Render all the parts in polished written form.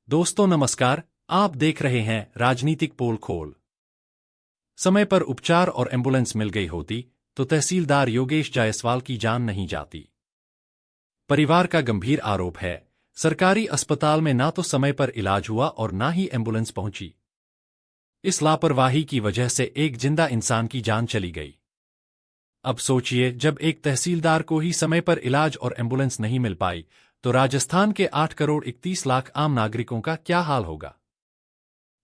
दोस्तों नमस्कार, आप देख रहे हैं राजनीतिक पोल खोल। समय पर उपचार और एम्बुलेंस मिल गई होती तो तहसीलदार योगेश जायसवाल की जान नहीं जाती। परिवार का गंभीर आरोप है, सरकारी अस्पताल में ना तो समय पर इलाज हुआ और ना ही एम्बुलेंस पहुंची। इस लापरवाही की वजह से एक जिंदा इंसान की जान चली गई। अब सोचिए, जब एक तहसीलदार को ही समय पर इलाज और एम्बुलेंस नहीं मिल पाई तो राजस्थान के 8 करोड़ 31 लाख आम नागरिकों का क्या हाल होगा।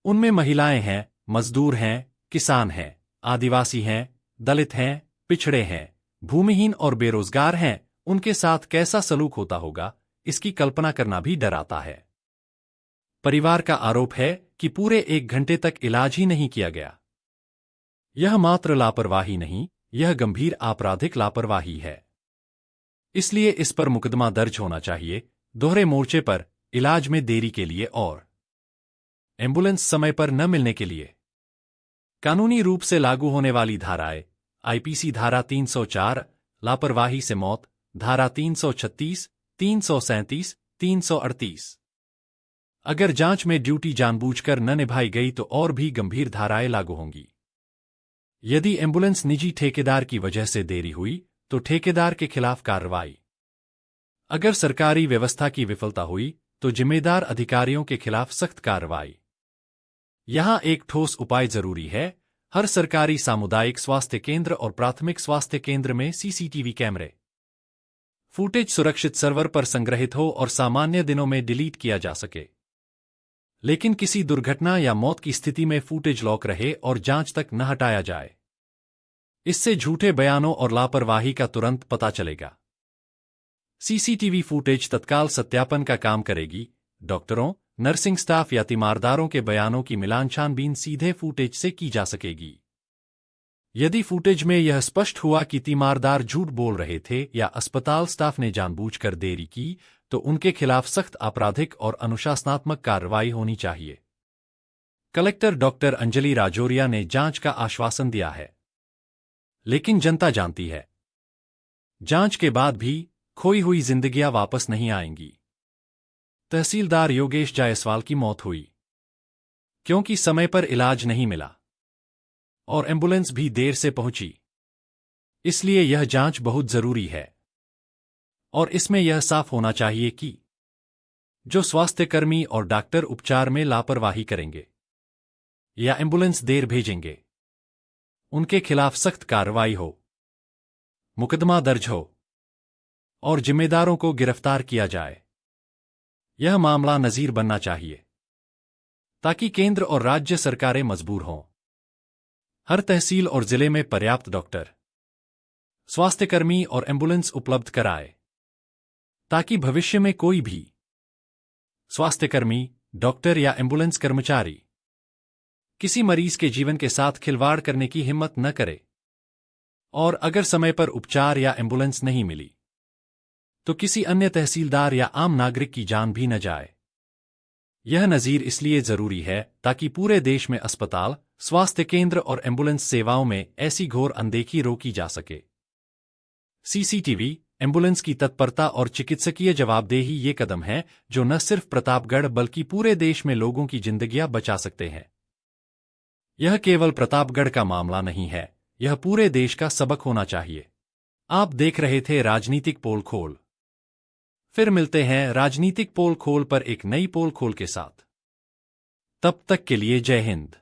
उनमें महिलाएं हैं, मजदूर हैं, किसान हैं, आदिवासी हैं, दलित हैं, पिछड़े हैं, भूमिहीन और बेरोजगार हैं। उनके साथ कैसा सलूक होता होगा, इसकी कल्पना करना भी डराता है। परिवार का आरोप है कि पूरे 1 घंटे तक इलाज ही नहीं किया गया। यह मात्र लापरवाही नहीं, यह गंभीर आपराधिक लापरवाही है। इसलिए इस पर मुकदमा दर्ज होना चाहिए, दोहरे मोर्चे पर, इलाज में देरी के लिए और एम्बुलेंस समय पर न मिलने के लिए। कानूनी रूप से लागू होने वाली धाराएं: आईपीसी धारा 304 लापरवाही से मौत, धारा 336, 337, 338। अगर जांच में ड्यूटी जानबूझकर न निभाई गई तो और भी गंभीर धाराएं लागू होंगी। यदि एम्बुलेंस निजी ठेकेदार की वजह से देरी हुई तो ठेकेदार के खिलाफ कार्रवाई। अगर सरकारी व्यवस्था की विफलता हुई तो जिम्मेदार अधिकारियों के खिलाफ सख्त कार्रवाई। यहां एक ठोस उपाय जरूरी है। हर सरकारी सामुदायिक स्वास्थ्य केंद्र और प्राथमिक स्वास्थ्य केंद्र में सीसीटीवी कैमरे फुटेज सुरक्षित सर्वर पर संग्रहित हो और सामान्य दिनों में डिलीट किया जा सके। लेकिन किसी दुर्घटना या मौत की स्थिति में फुटेज लॉक रहे और जांच तक न हटाया जाए। इससे झूठे बयानों और लापरवाही का तुरंत पता चलेगा। सीसीटीवी फुटेज तत्काल सत्यापन का काम करेगी। डॉक्टरों, नर्सिंग स्टाफ या तीमारदारों के बयानों की मिलान छानबीन सीधे फुटेज से की जा सकेगी। यदि फुटेज में यह स्पष्ट हुआ कि तीमारदार झूठ बोल रहे थे या अस्पताल स्टाफ ने जानबूझकर देरी की तो उनके खिलाफ सख्त आपराधिक और अनुशासनात्मक कार्रवाई होनी चाहिए। कलेक्टर डॉक्टर अंजलि राजौरिया ने जांच का आश्वासन दिया है, लेकिन जनता जानती है, जांच के बाद भी खोई हुई जिंदगियां वापस नहीं आएंगी। तहसीलदार योगेश जायसवाल की मौत हुई क्योंकि समय पर इलाज नहीं मिला और एम्बुलेंस भी देर से पहुंची। इसलिए यह जांच बहुत जरूरी है और इसमें यह साफ होना चाहिए कि जो स्वास्थ्यकर्मी और डॉक्टर उपचार में लापरवाही करेंगे या एम्बुलेंस देर भेजेंगे, उनके खिलाफ सख्त कार्रवाई हो, मुकदमा दर्ज हो और जिम्मेदारों को गिरफ्तार किया जाए। यह मामला नजीर बनना चाहिए ताकि केंद्र और राज्य सरकारें मजबूर हों। हर तहसील और जिले में पर्याप्त डॉक्टर, स्वास्थ्यकर्मी और एम्बुलेंस उपलब्ध कराए ताकि भविष्य में कोई भी स्वास्थ्यकर्मी, डॉक्टर या एम्बुलेंस कर्मचारी किसी मरीज के जीवन के साथ खिलवाड़ करने की हिम्मत न करे। और अगर समय पर उपचार या एम्बुलेंस नहीं मिली तो किसी अन्य तहसीलदार या आम नागरिक की जान भी न जाए। यह नजीर इसलिए जरूरी है ताकि पूरे देश में अस्पताल, स्वास्थ्य केंद्र और एम्बुलेंस सेवाओं में ऐसी घोर अनदेखी रोकी जा सके। सीसीटीवी, एम्बुलेंस की तत्परता और चिकित्सकीय जवाबदेही ये कदम हैं जो न सिर्फ प्रतापगढ़ बल्कि पूरे देश में लोगों की जिंदगियां बचा सकते हैं। यह केवल प्रतापगढ़ का मामला नहीं है, यह पूरे देश का सबक होना चाहिए। आप देख रहे थे राजनीतिक पोल खोल। फिर मिलते हैं राजनीतिक पोल खोल पर एक नई पोल खोल के साथ। तब तक के लिए जय हिंद।